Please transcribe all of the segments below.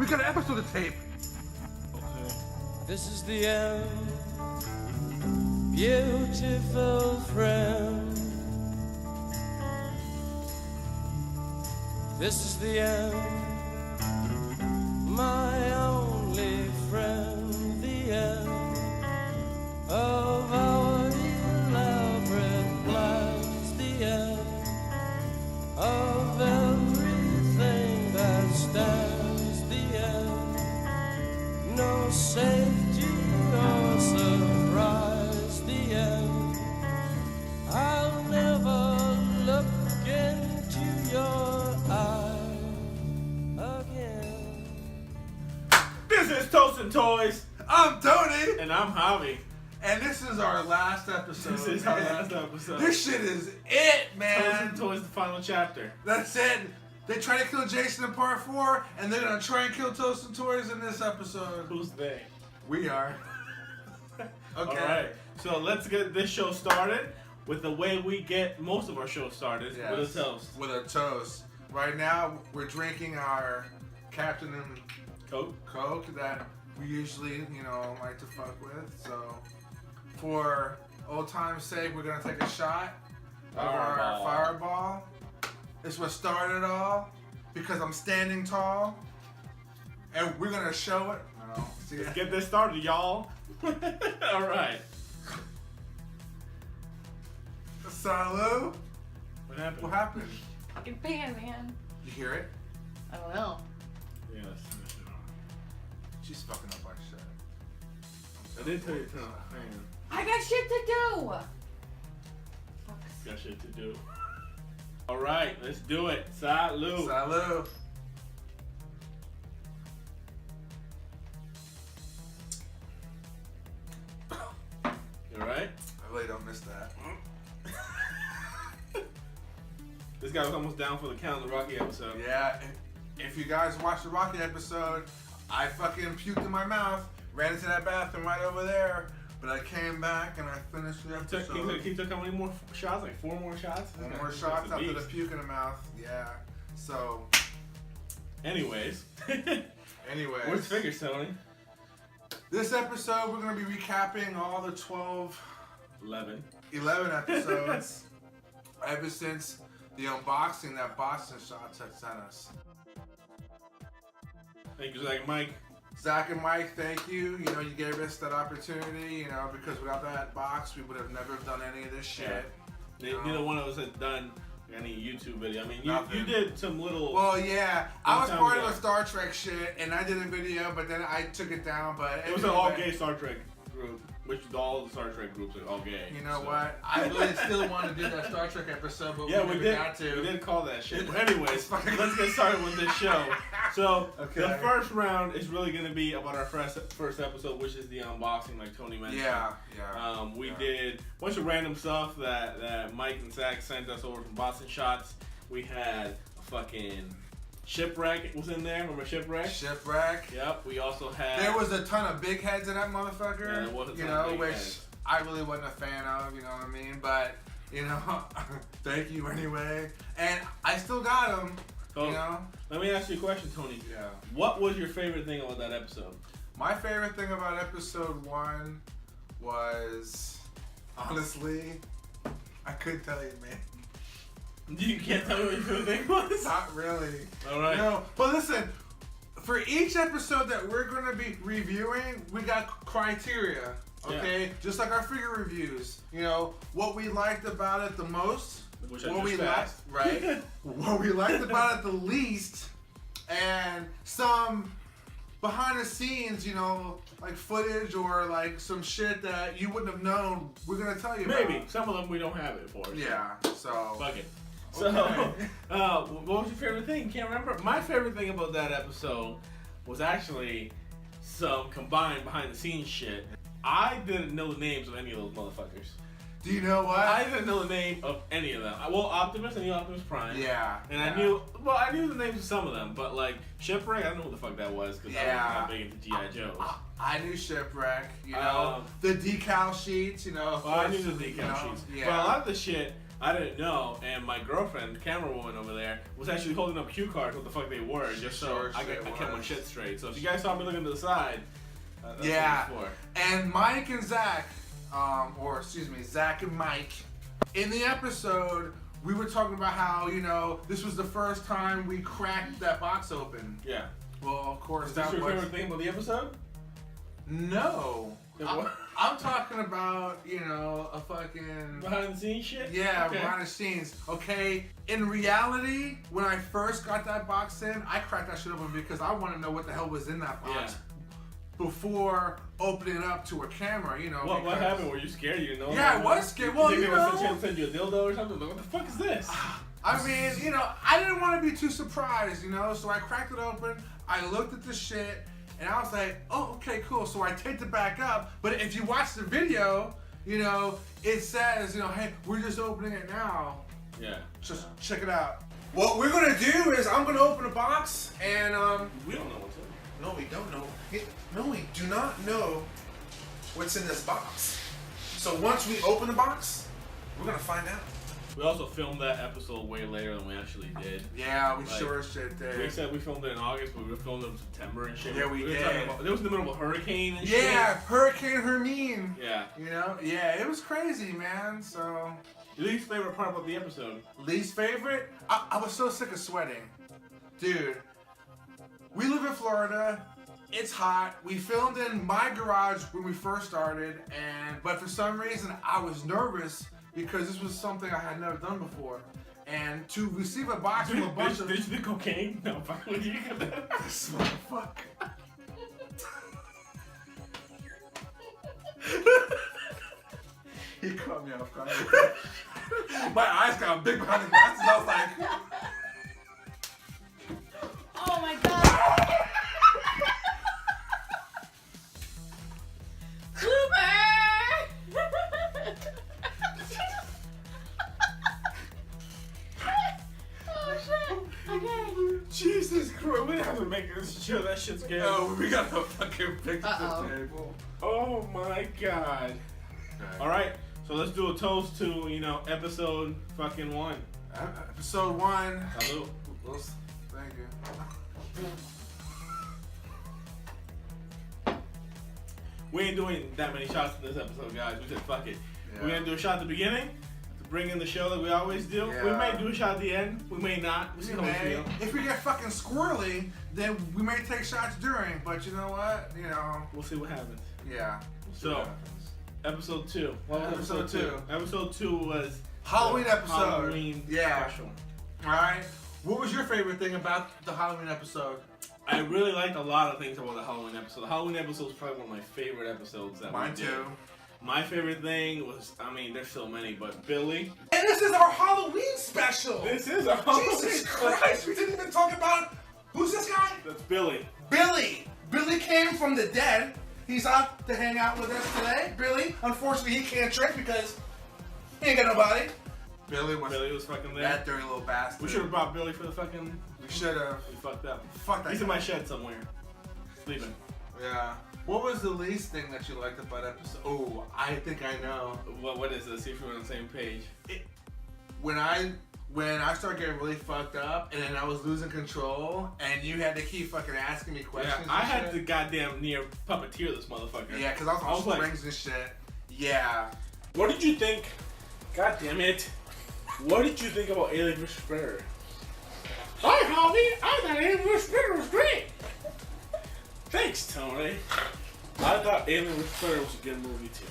We got an episode to tape. Okay. This is the end, beautiful friend. This is the end, my only friend. The end of our elaborate plans. The end of everything that stands. The end, no safety or surprise. The end, I'll never look into your eyes again. This is Toast N Toyz, I'm Tony, and I'm Javi. and this is our last episode. This is our last episode. This shit is it, Toast man. N Toyz, the final chapter. That's it. They try to kill Jason in part 4, and they're gonna try and kill Toast N Toyz in this episode. Who's they? We are. Okay. All right. So let's get this show started with the way we get most of our shows started, Yes. with a toast. With a toast. Right now, we're drinking our Captain and Coke. that we usually, like to fuck with. So, for old time's sake, we're gonna take a shot of our Fireball. It's what started it all, because I'm standing tall, and we're gonna show it. No, see, Let's get this started, y'all. All right. Salud. What happened? What happened? Fucking fan, man. You hear it? I don't know. Yeah, let's turn this shit on. She's fucking up our shit. I did tell you to turn off the fan. I got shit to do. Fuck. Got shit to do. All right, let's do it. Salud. Salud. You all right? I really don't miss that. This guy was almost down for the Count of the Rocky episode. Yeah, if you guys watched the Rocky episode, I fucking puked in my mouth, ran into that bathroom right over there, but I came back and I finished the episode. He took how many more shots? Like 4 more shots? One more shots after the puke in the mouth. Yeah. So, Anyways. anyways, Where's figures, Tony? this episode we're gonna be recapping all the 11. 11 episodes ever since the unboxing that Boston Shots had sent us. Thank you, Zach and Mike. Zach and Mike, thank you. You gave us that opportunity, because without that box, we would have never done any of this shit. Yeah. Neither one of us had done any YouTube video. I mean, you Nothing. did some little... Well, yeah. I was Long part time of ago. a Star Trek shit, and I did a video, but then I took it down. But It was an all-gay Star Trek group, which all the Star Trek groups are all gay. You know so. what? I really still want to do that Star Trek episode, but Yeah, we we never got to. did call that shit. But anyways, let's get started with this show. So, Okay. the first round is really going to be about our first episode, which is the unboxing, like Tony mentioned. Yeah. We Yeah. did a bunch of random stuff that Mike and Zach sent us over from Boston Shots. We had a fucking Shipwreck was in there. Remember Shipwreck? Shipwreck. Yep. We also had... There was a ton of big heads in that motherfucker. Yeah, there was a ton of big which heads. I really wasn't a fan of. You know what I mean? But thank you anyway. And I still got them. So, let me ask you a question, Tony. Yeah. What was your favorite thing about that episode? My favorite thing about episode 1 was, honestly, I couldn't tell you, man. You can't tell me what your favorite thing was? Not really. All right. No, but listen, for each episode that we're going to be reviewing, we got criteria, okay? Yeah. Just like our figure reviews. What we liked about it the most, Which I what just we liked, passed. right? What we liked about it the least, and some behind the scenes, like footage or like some shit that you wouldn't have known. We're gonna tell you Maybe. about. Some of them we don't have it for. Yeah. So. Fuck it. So, Okay. what was your favorite thing? Can't remember. My favorite thing about that episode was actually some combined behind the scenes shit. I didn't know the names of any of those motherfuckers. Do you know what? I didn't know the name of any of them. Well, Optimus, I knew Optimus Prime. Yeah. And yeah. I knew the names of some of them, but like Shipwreck, I don't know what the fuck that was because I wasn't that big into G.I. Joes. I knew Shipwreck, the decal sheets, Well, I knew the decal sheets. Yeah. But a lot of the shit, I didn't know, and my girlfriend, the camera woman over there, was actually holding up cue cards what the fuck they were, just so I kept my shit straight. So if you guys saw me looking to the side, that's yeah. what it's for. And Mike and Zach, Zach and Mike, in the episode, we were talking about how, this was the first time we cracked that box open. Yeah. Well, of course, Is that your favorite thing about the episode? No. I'm talking about, a fucking... Behind the scenes shit? Yeah, okay. Behind the scenes. Okay, in reality, when I first got that box in, I cracked that shit open because I want to know what the hell was in that box before opening it up to a camera, What happened? Were you scared? You know? Yeah, I was scared. Well, you think they were send you a dildo or something? Like, what the fuck is this? I mean, I didn't want to be too surprised, so I cracked it open, I looked at the shit, and I was like, oh, okay, cool. So I taped it back up. But if you watch the video, it says, hey, we're just opening it now. Yeah. Just check it out. What we're going to do is I'm going to open a box, and we don't know what's in it. No, we don't know. No, we do not know what's in this box. So once we open the box, we're going to find out. We also filmed that episode way later than we actually did. Yeah, we sure as shit did. We said we filmed it in August, but we filmed it in September and shit. Yeah, we did. It was in the middle of a hurricane and shit. Yeah, Hurricane Hermine. Yeah. Yeah, it was crazy, man. So. Your least favorite part about the episode? Least favorite? I was so sick of sweating. Dude, we live in Florida. It's hot. We filmed in my garage when we first started, but for some reason I was nervous because this was something I had never done before. And to receive a box from a bunch of... Did you do cocaine? No, fuck with you. This motherfucker. He caught me off guard. My eyes got big behind the glasses. I was like... Oh my god. Jesus Christ, we have to make sure that shit's good. Oh, we got to fucking fix the table. Oh my god. Alright, so let's do a toast to, episode fucking 1. Episode 1. Salud. Thank you. We ain't doing that many shots in this episode, guys. We said fuck it. Yeah. We're gonna do a shot at the beginning to bring in the show that we always do. Yeah. We may do a shot at the end. We may not. We'll see how we feel. If we get fucking squirrely, then we may take shots during. But you know what? We'll see what happens. Yeah. So, episode 2. What was Episode 2. Episode 2 was Halloween episode. Halloween special. Alright. What was your favorite thing about the Halloween episode? I really liked a lot of things about the Halloween episode. The Halloween episode was probably one of my favorite episodes that Mine we did. too. My favorite thing was, there's so many, but Billy. And this is our Halloween special. This is our Halloween Jesus Christ, we didn't even talk about, who's this guy? That's Billy. Billy. Billy came from the dead. He's out to hang out with us today. Billy, unfortunately, he can't drink because he ain't got nobody. Billy was fucking there. that dirty little bastard. We should have brought Billy for the fucking... We should have. We fucked up. Fuck that. He's guy. in my shed somewhere. Sleeping. Yeah. What was the least thing that you liked about episode? Oh, I think I know. What is this? See if we're on the same page. When I started getting really fucked up and then I was losing control and you had to keep fucking asking me questions. Yeah, I had to goddamn near puppeteer this motherfucker. Yeah, because I was on strings and shit. Yeah. What did you think? God damn it. What did you think about Alien vs. Predator? Hi, Javi. I thought Alien vs. Predator was great. Thanks, Tony. I thought Alien vs. Predator was a good movie, too.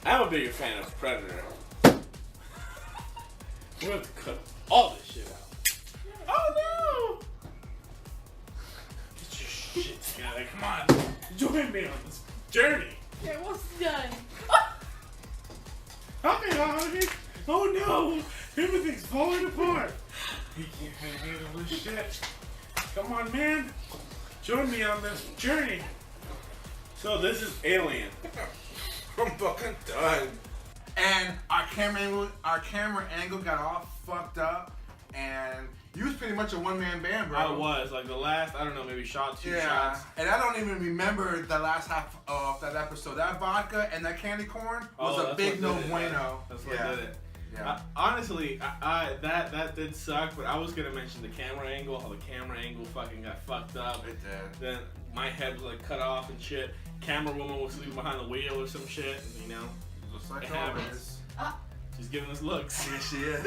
I'm a bigger fan of Predator. We have to cut all this shit out. Oh, no! Get your shit together. Come on. Join me on this journey. Okay, what's done? Okay, Javi. Oh, no. Everything's falling apart. He can't handle this shit. Come on, man. Join me on this journey. So this is Alien. I'm fucking done. And our camera angle got all fucked up, and you was pretty much a one-man band, bro. I was like the last, I don't know, maybe two shots. And I don't even remember the last half of that episode. That vodka and that candy corn was a big no bueno. That's what did it. Yeah. Honestly, that did suck, but I was gonna mention the camera angle, how the camera angle fucking got fucked up. It did. Then my head was like cut off and shit. Camera woman was sleeping behind the wheel or some shit, and, you know. Just like It happens. always. She's giving us looks. Here she is.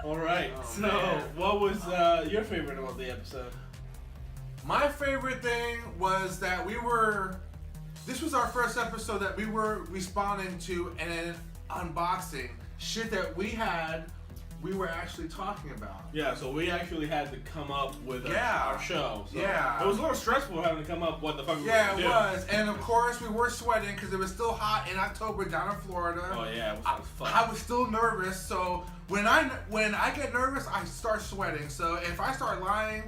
Alright, Oh, so man. what was your favorite about the episode? My favorite thing was that this was our first episode that we were responding to and unboxing shit that we were actually talking about. Yeah, so we actually had to come up with our show. So Yeah. It was a little stressful having to come up with what the fuck we were Yeah, gonna it do. was. And of course, we were sweating because it was still hot in October down in Florida. Oh yeah, it was hot as fuck. I was still nervous, so when I get nervous, I start sweating. So if I start lying,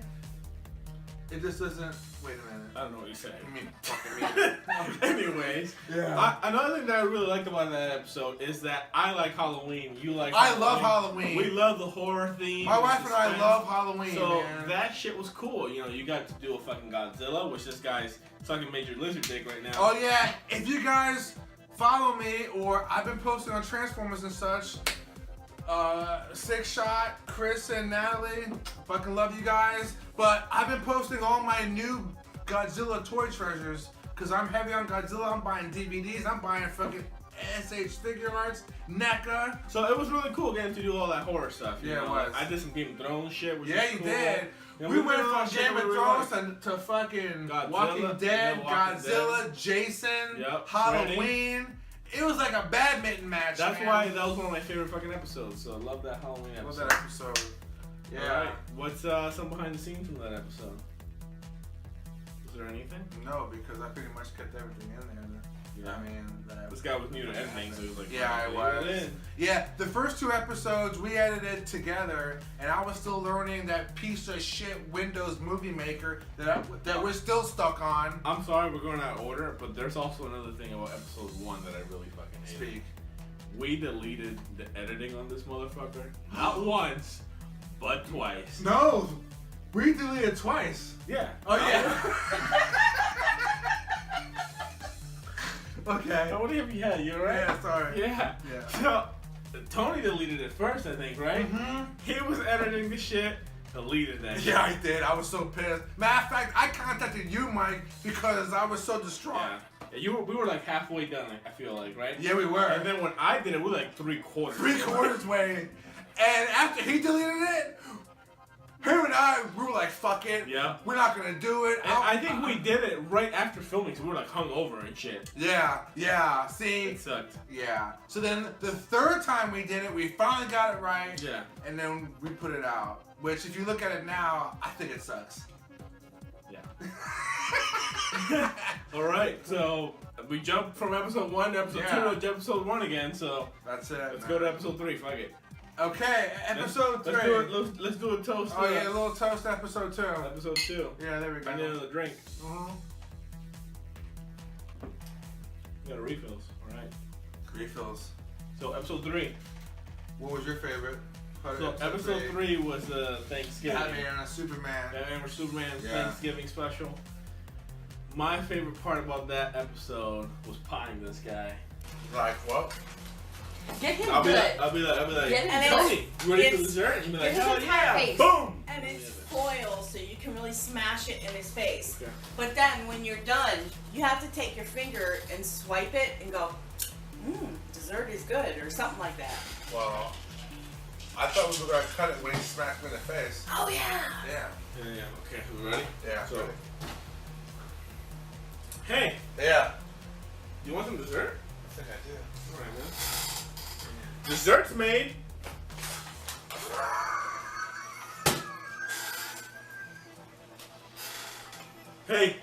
it just doesn't. Wait a minute. I don't know what you're saying. I mean, fucking me. Anyways, Yeah. Another thing that I really liked about that episode is that I like Halloween. You like I love Halloween. We love the horror theme. My wife and I suspense. love Halloween, So man. that shit was cool. You know, you got to do a fucking Godzilla, which this guy's sucking major lizard dick right now. Oh yeah, if you guys follow me or I've been posting on Transformers and such, Six Shot, Chris and Natalie, fucking love you guys. But I've been posting all my new Godzilla toy treasures because I'm heavy on Godzilla. I'm buying DVDs. I'm buying fucking SH figure arts, NECA. So it was really cool getting to do all that horror stuff. You Yeah, it know? was. I did some Game of Thrones shit. Which Yeah, was you cool. did. Yeah, we went did all from that shit Game we of really Thrones to fucking Godzilla, Walking Dead, yeah, Walking Godzilla, Jason, Yep, Halloween. It was like a badminton match. That's man. why that was one of my favorite fucking episodes. So I love that Halloween I love episode. that episode. Yeah. Alright, what's some behind the scenes from that episode? Is there anything? No, because I pretty much kept everything in there. Yeah. I mean, This guy was new to editing, so he was like, yeah, I "Leave was. it in." Yeah, the first 2 episodes we edited together, and I was still learning that piece of shit Windows Movie Maker that we're still stuck on. I'm sorry we're going out of order, but there's also another thing about episode 1 that I really fucking hated. Speak. We deleted the editing on this motherfucker. Not once, but twice. No, we deleted twice. Yeah. Oh yeah. Okay. How many have you had? You alright? Yeah, sorry. Yeah. Yeah. So, Tony deleted it first, I think, right? Mhm. He was editing the shit, deleted that shit. Yeah, I did. I was so pissed. Matter of fact, I contacted you, Mike, because I was so distraught. Yeah, we were like halfway done, I feel like, right? Yeah, we were. And then when I did it, we were like 3/4. 3/4 way. And after he deleted it, him and I, we were like, fuck it. Yeah. We're not gonna do it. And I think we did it right after filming, so we were like hungover and shit. Yeah. See? It sucked. Yeah. So then the 3rd time we did it, we finally got it right. Yeah. And then we put it out. Which, if you look at it now, I think it sucks. Yeah. All right, so we jumped from episode 1 to episode 2 to episode 1 again, so That's it. let's go to episode 3, fuck it. Okay, episode 3. Let's do a toast. Oh yeah, a little toast episode 2. Episode 2. Yeah, there we go. I need another drink. Mhm. We got a refills, alright. Refills. So episode 3. What was your favorite? part So of episode 3 was Thanksgiving. Batman and Superman. Batman vs Superman Yeah. Thanksgiving special. My favorite part about that episode was potting this guy. Like what? Get him I'll be good. like, Get him And good. Tony, you ready for it's- dessert? And he'll be like, Get his hell entire yeah, face. boom! And it's foil, so you can really smash it in his face. Okay. But then when you're done, you have to take your finger and swipe it and go, dessert is good, or something like that. Well, I thought we were gonna cut it when he smacked me in the face. Oh, yeah. Yeah. Yeah, okay, we ready? Yeah. So- ready. Hey, Yeah. you want some dessert? I think I do. Alright, man. Dessert's made. Hey,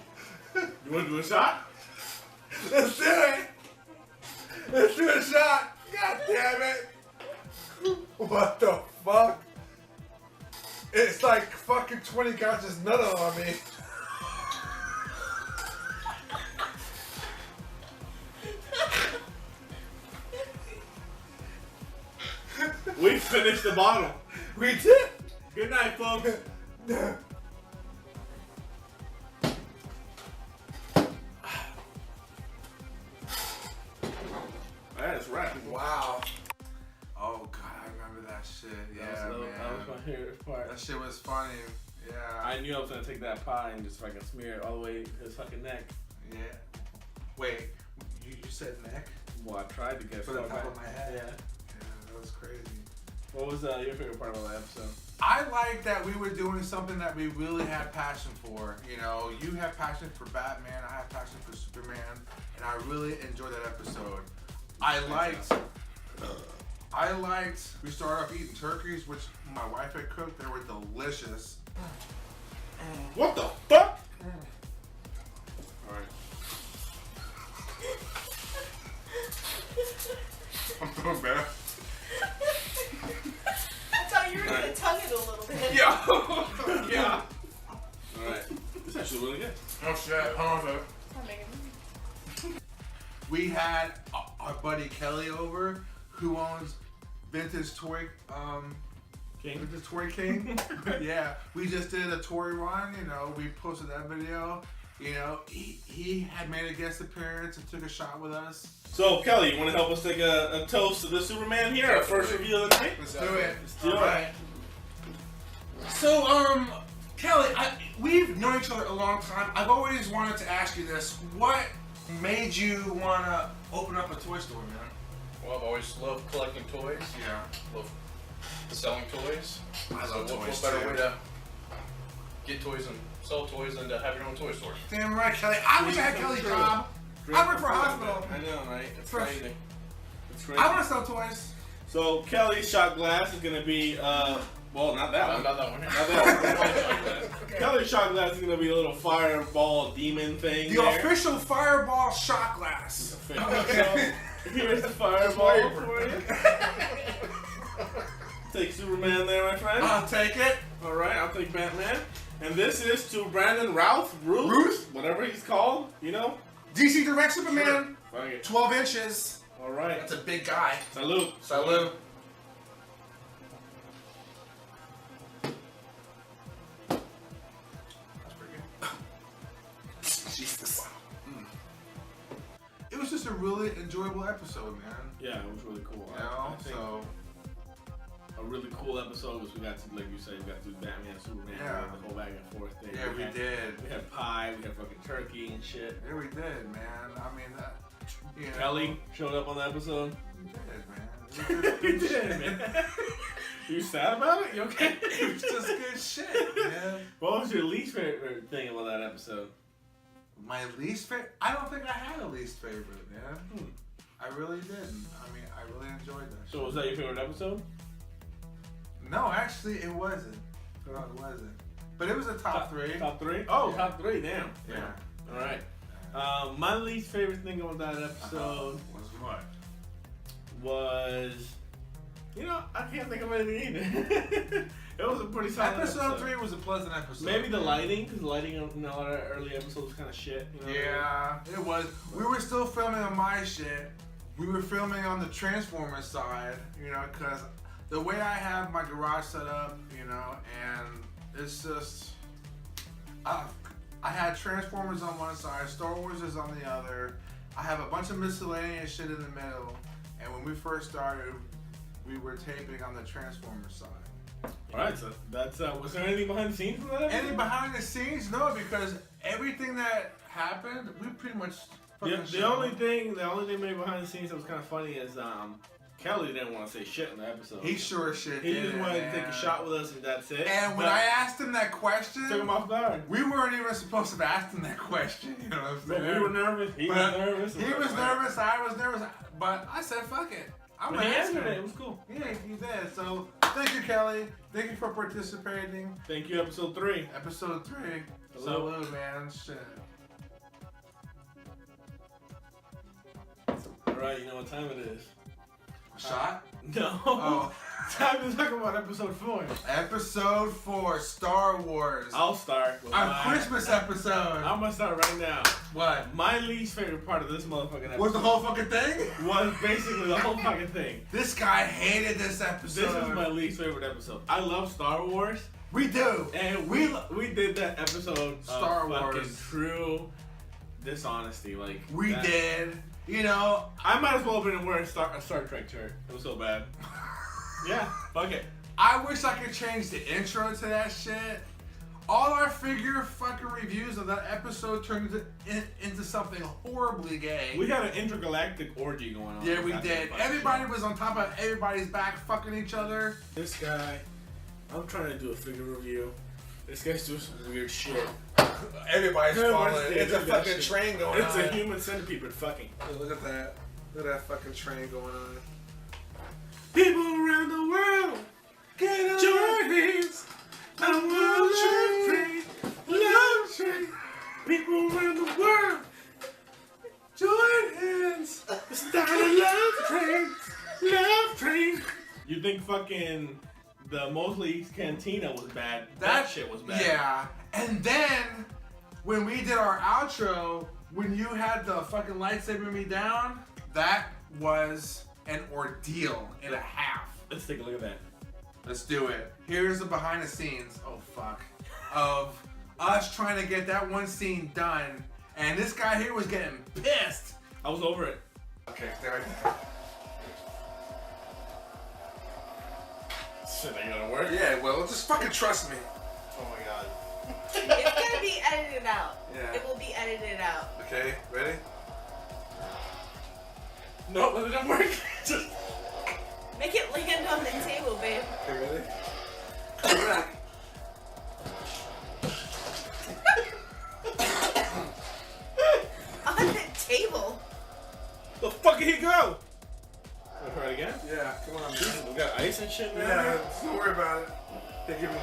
you want to do a shot? Let's do it. Let's do a shot. God damn it. What the fuck? It's like fucking 20 guys just nutted on me. We finished the bottle. We did. Good night, folks. That is right. Wow. Oh god. favorite part. That shit was funny. Yeah. I knew I was gonna take that pie and just fucking smear it all the way to his fucking neck. Yeah. Wait, you said neck? Well, I tried to get For the top of my head. Yeah. Yeah, that was crazy. What was your favorite part of the episode? I like that we were doing something that we really had passion for. You know, you have passion for Batman, I have passion for Superman, and I really enjoyed that episode. I liked, we started off eating turkeys, which my wife had cooked. They were delicious. What the fuck? Alright. I'm so bad. I thought you were gonna tongue it a little bit. Yeah. Yeah. Alright. It's actually really good. Oh shit, hold on. We had our buddy Kelly over, who owns Vintage Toy King. Vintage Toy King. Yeah, we just did a toy run. You know, we posted that video. You know, he had made a guest appearance and took a shot with us. So, Kelly, you want to help us take a toast to the Superman here? Our first review of the night? Let's do it. Let's do it. Alright. So, Kelly, we've known each other a long time. I've always wanted to ask you this. What made you want to open up a toy store, man? Well, I've always loved collecting toys. Yeah. Love selling toys. I So love toys, what better too. way to get toys and sell toys than to have your own toy store? Damn right, Kelly. I wish I had Kelly's job. I work for a hospital. I know, right? It's For- crazy. It's crazy. I want to sell toys. So, Kelly's shot glass is going to be, well, not that one. Not that one. Not that one. Kelly's shot glass is going to be a little fireball demon thing. The there. official Fireball shot glass. So, here's the fireball for you. Take Superman there, my friend. I'll take it. All right, I'll take Batman. And this is to Brandon Ruth, whatever he's called, you know? DC Direct Superman. Fuck it. 12 inches. All right. That's a big guy. Salute. Salute. That's pretty good. Jesus. It was just a really enjoyable episode, man. Yeah, it was really cool. You know, I think so a really cool episode was we got to, like you said, we got to do Batman, Superman, Yeah. the whole back and forth thing. yeah, we did. We had pie, we had fucking turkey and shit. Yeah, we did, man. I mean, you know, Kelly showed up on the episode. we did, man. You did, man. You sad about it? You okay? It was just good shit, man. What was your least favorite thing about that episode? My least favorite? I don't think I had a least favorite, man. I really didn't. I mean, I really enjoyed that. So was that your favorite episode? No, actually, it wasn't. No, it wasn't. But it was a top three. Top three? Oh, Yeah. top three, damn. Yeah. All right. My least favorite thing on that episode Was what? was, you know, I can't think of anything either. It was a pretty solid Episode 3 was a pleasant episode. Maybe the lighting, because lighting in a lot of early episodes was kind of shit. You know? Yeah, it was. We were still filming on my shit. We were filming on the Transformers side, you know, because the way I have my garage set up, you know, and it's just, I had Transformers on one side, Star Wars is on the other. I have a bunch of miscellaneous shit in the middle, and when we first started, we were taping on the Transformers side. All right, so that's was there anything behind the scenes from that episode? Any behind the scenes? No, because everything that happened, we pretty much. Yeah, the only thing maybe behind the scenes that was kind of funny is Kelly didn't want to say shit in the episode. He sure shit He did. just wanted man. to take a shot with us and that's it. And when But I asked him that question, took him off guard. we weren't even supposed to have asked him that question. You know what I'm But saying? we were nervous. He was But nervous. He was nervous. I was nervous. But I said, "Fuck it, I'm But gonna he ask answered him." it. It was cool. Yeah, he did. So thank you, Kelly. Thank you for participating. Thank you, episode 3. Episode 3. Hello. Salute, man. Shit. All right, you know what time it is? Shot? No. Oh. Time to talk about episode 4. Episode 4, Star Wars. I'll start with Our mine. Christmas episode. I'm gonna start right now. What? My least favorite part of this motherfucking episode Was the whole fucking thing? was basically the whole fucking thing. This guy hated this episode. This is my least favorite episode. I love Star Wars, We do. and we did that episode Star of fucking Wars. true dishonesty. Like We that- did. You know, I might as well have been wearing a Star Trek shirt. It was so bad. Yeah, fuck it. I wish I could change the intro to that shit. All our figure fucking reviews of that episode turned into something horribly gay. We had an intergalactic orgy going on. Yeah, we did. Everybody was on top of everybody's back fucking each other. This guy, I'm trying to do a figure review. This guy's doing some weird shit. Everybody's falling. It's a Everybody's fucking shit. train going It's on. a human centipede, but fucking. Look at that. Look at that fucking train going on. People around the world, Get on. join hands. I want love train. People around the world, join hands. Start a love train. You think fucking the Mosley's Cantina was bad? That shit was bad. Yeah. And then, when we did our outro, when you had the fucking lightsaber me down, that was an ordeal and a half. Let's take a look at that. Let's do it. Here's the behind the scenes, oh fuck, of us trying to get that one scene done, and this guy here was getting pissed. I was over it. Okay, stay right there. Shit ain't gonna work. Yeah, well, just fucking trust me. Oh my god. It's gonna be edited out. Yeah. It will be edited out. Okay, ready? No, it didn't work. Just Make it land on the table, babe. Okay, ready? Come back. On the table? the fuck did he go? Wanna try it again? Yeah, come on, dude. We got ice and shit now. Yeah, don't worry about it. Okay, give me.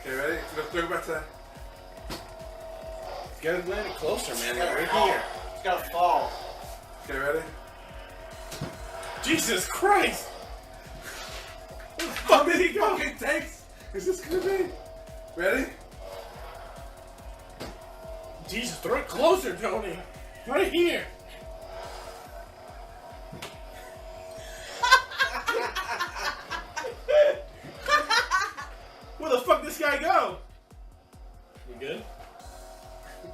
Okay, ready? Throw it back to that. Get it landed closer, man. It's Right gotta here. fall. It's gotta fall. Okay, ready? Jesus Christ! Where the fuck did he go? Fucking takes is this gonna be? Ready? Jesus, throw it closer, Tony. Right here. Where the fuck this guy go? You good?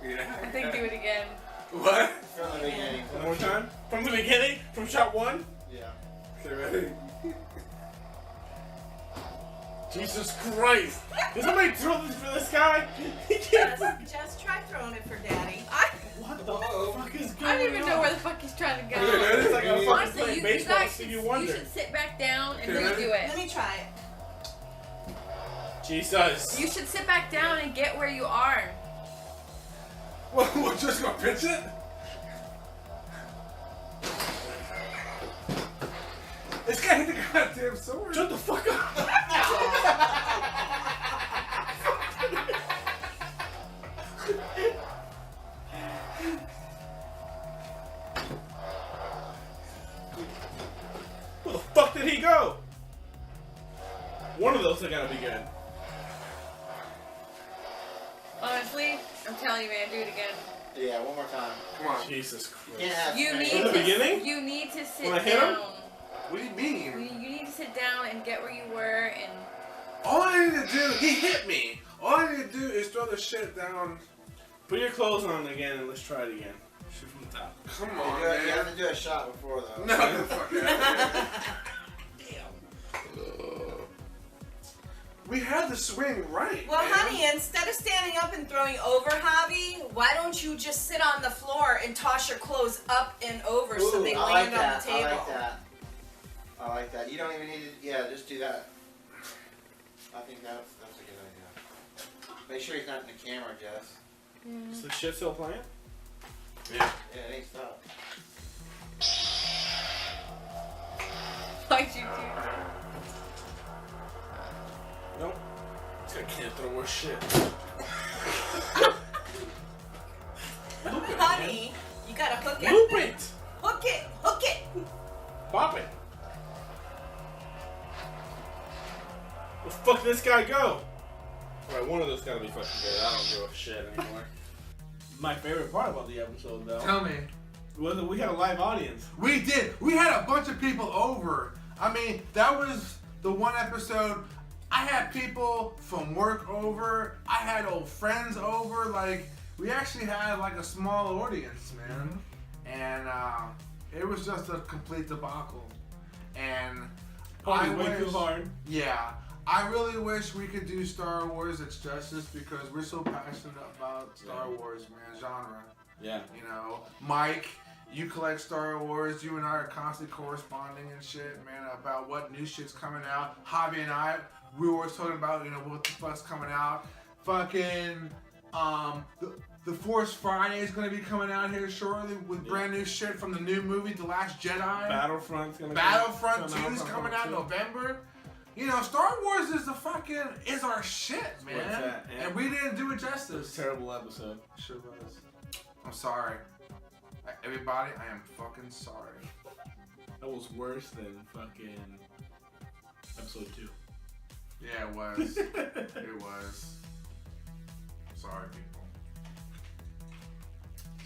Yeah. I think do it again. What? From the beginning. One more time? From the beginning? From shot one? Yeah. Okay, ready? Jesus Christ! Did somebody throw this for this guy? He can't. Just try throwing it for daddy. What the fuck is going on? I don't even know where the fuck he's trying to go. Okay, ready? It's like a fucking Honestly, playing you baseball guys and Stevie you Wonder. should sit back down and Okay, ready? redo Let it. me try it. Jesus. You should sit back down and get where you are. Well, we're just gonna pitch it? This guy hit the goddamn sword. Shut the fuck up. Where the fuck did he go? One of those are gotta be good. Honestly, I'm telling you, man, do it again. Yeah, one more time. Come on. Jesus Christ. You can't have You too many. need From the to. beginning? You need to sit When I hit him? down. What do you You, mean? you need to sit down and get where you were and. All I need to do, he hit me. All I need to do is throw the shit down. Put your clothes on again and let's try it again. Shoot from the top. Come You on, have man. to do a shot before though. No, get the fuck out of here. We had the swing right. Well, man. honey, instead of standing up and throwing over Javi, why don't you just sit on the floor and toss your clothes up and over so Ooh, they I land like on that. the table? I like that. I like that. You don't even need to. Yeah, just do that. I think that's a good idea. Make sure he's not in the camera, Jess. Is the shit still playing? Yeah. Yeah, it ain't stopped. Why'd you do? Nope. This guy can't throw worse shit. Loop it, Honey, you gotta hook man. it. Loop it! Hook it. Hook it. Pop it. Where the fuck did this guy go? Alright, one of those gotta be fucking good. I don't give a shit anymore. My favorite part about the episode, though, Tell me. was that we had a live audience. We did. We had a bunch of people over. I mean, that was the one episode. I had people from work over. I had old friends over. Like, we actually had like a small audience, man. And it was just a complete debacle. And Party's way too hard. Yeah. I really wish we could do Star Wars its justice because we're so passionate about Star Wars, man, genre. Yeah. You know, Mike, you collect Star Wars. You and I are constantly corresponding and shit, man, about what new shit's coming out. Javi and I, we were always talking about, you know, what the fuck's coming out. Fucking, the Force Friday is going to be coming out here shortly with brand new shit from the new movie, The Last Jedi. Battlefront's gonna Battlefront 2 is coming out in November. You know, Star Wars is is our shit, man. What's that, and we didn't do it justice. Terrible episode. Sure was. I'm sorry. Everybody, I am fucking sorry. That was worse than fucking episode 2. Yeah, it was. It was. Sorry, people.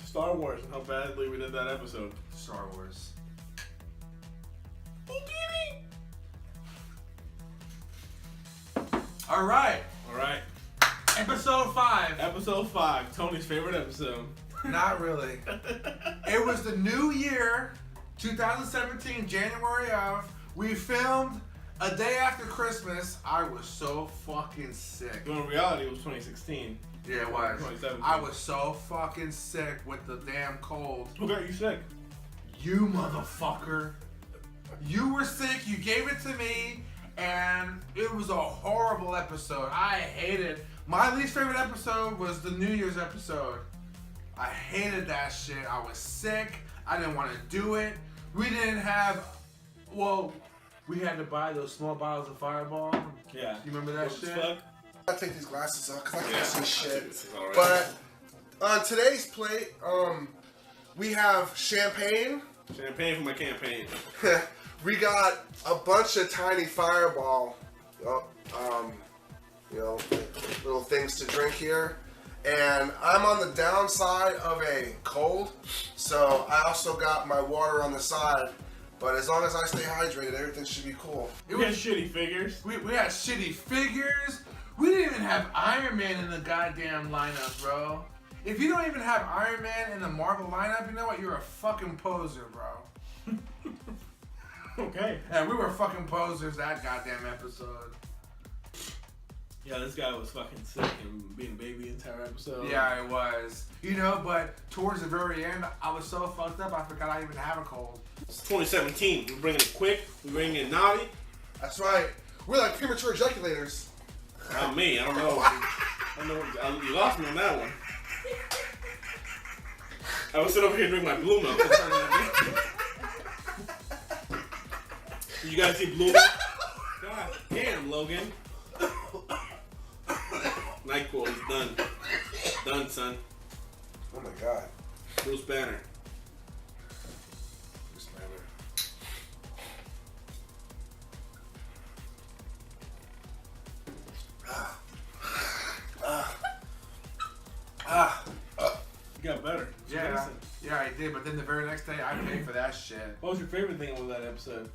Star Wars and how badly we did that episode. Star Wars. All right. Episode 5. Episode 5. Tony's favorite episode. Not really. It was the new year, 2017, January of. We filmed a day after Christmas. I was so fucking sick. When in reality, it was 2016. Yeah, it was. 2017. I was so fucking sick with the damn cold. Who got you sick? You motherfucker. You were sick, you gave it to me, and it was a horrible episode. I hated. My least favorite episode was the New Year's episode. I hated that shit. I was sick. I didn't want to do it. We didn't have, well, we had to buy those small bottles of Fireball. Yeah. You remember that What shit? the fuck? I take these glasses off because I can't see shit. This is all right. But on today's plate, we have champagne. Champagne for my campaign. We got a bunch of tiny Fireball, little things to drink here. And I'm on the downside of a cold, so I also got my water on the side. But as long as I stay hydrated, everything should be cool. We had shitty figures. We had shitty figures. We didn't even have Iron Man in the goddamn lineup, bro. If you don't even have Iron Man in the Marvel lineup, you know what? You're a fucking poser, bro. Okay. And we were fucking posers that goddamn episode. Yeah, this guy was fucking sick and being a baby the entire episode. Yeah, it was. You know, but towards the very end, I was so fucked up, I forgot I even have a cold. It's 2017. We're bringing it quick. We're bringing it naughty. That's right. We're like premature ejaculators. Not me. I don't know. You lost me on that one. I was sitting over here and drink my blue milk. You guys see blue milk? God damn, Logan. NyQuil is done. Done, son. Oh my god. Bruce Banner. This man. You got better. Yeah, I did, but then the very next day, I paid for that shit. What was your favorite thing about that episode?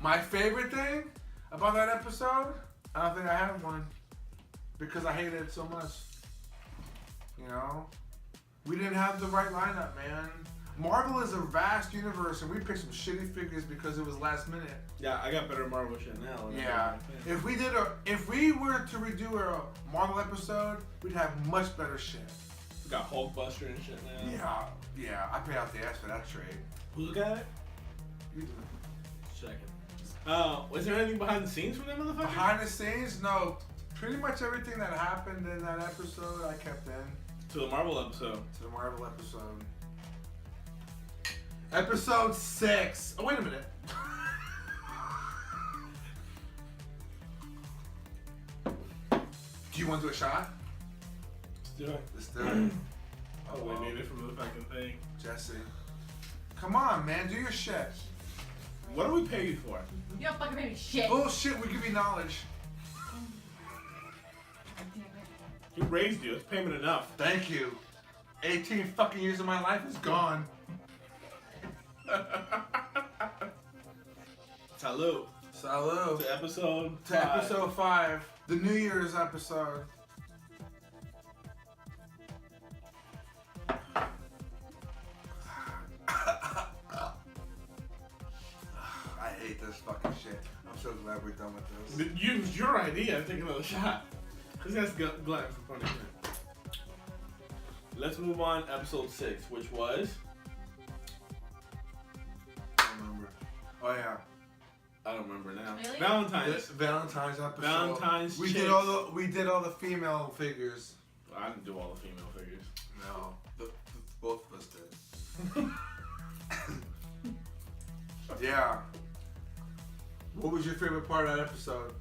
My favorite thing about that episode, I don't think I have one. Because I hated it so much. You know? We didn't have the right lineup, man. Marvel is a vast universe, and we picked some shitty figures because it was last minute. Yeah, I got better Marvel shit now. Yeah. If we were to redo a Marvel episode, we'd have much better shit. We got Hulkbuster and shit now. Yeah. I paid out the ass for that trade. Who got it? You do. Checking. Was there anything behind the scenes from that motherfucker? Behind the scenes, no. Pretty much everything that happened in that episode, I kept in. To the Marvel episode. To the Marvel episode. Episode 6. Oh, wait a minute. Do you want to do a shot? Let's do it. Let's do it. Oh, we need it from the fucking thing. Jesse. Come on, man. Do your shit. What do we pay you for? You don't fucking make me shit. Bullshit, we give you knowledge. He raised you. It's payment enough. Thank you. 18 fucking years of my life is gone. Salute. Salud. To episode 5. To episode 5. The New Year's episode. I hate this fucking shit. I'm so glad are we done with this? Use your idea. Take another shot. Because that's glad for punishment. Let's move on. Episode 6, which was. I don't remember. Oh yeah. I don't remember now. Really? Valentine's episode. Valentine's We chicks. did all the female figures. I didn't do all the female figures. No, both of us did. Yeah. What was your favorite part of that episode?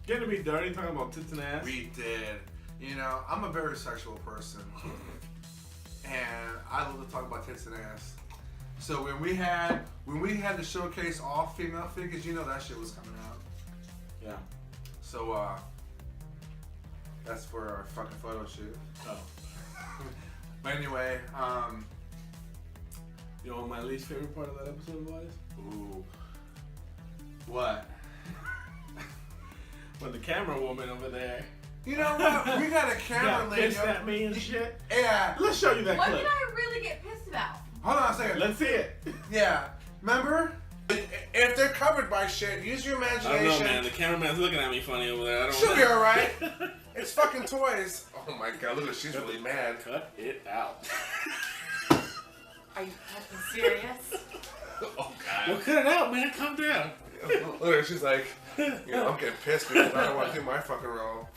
Getting to be dirty, talking about tits and ass. We did. You know, I'm a very sexual person, and I love to talk about tits and ass. So when we had to showcase all female figures, you know that shit was coming out. Yeah. So that's for our fucking photo shoot. Oh. But anyway, You know what my least favorite part of that episode was? ooh, what? When the camera woman over there You know what? We got a camera got lady. pissed at me and shit. Yeah. Let's show you that What clip. did I really get pissed about? Hold on a second. Let's see it. Yeah. Remember? If they're covered by shit, use your I imagination. don't know, man. The cameraman's looking at me funny over there. I don't She'll know. be alright. It's fucking toys. Oh my god, look at she's really mad. Cut it out. Are you fucking serious? Oh Well, god. cut it out, man. Calm down. Look at her, she's like, you know, I'm getting pissed because I don't want to do my fucking role.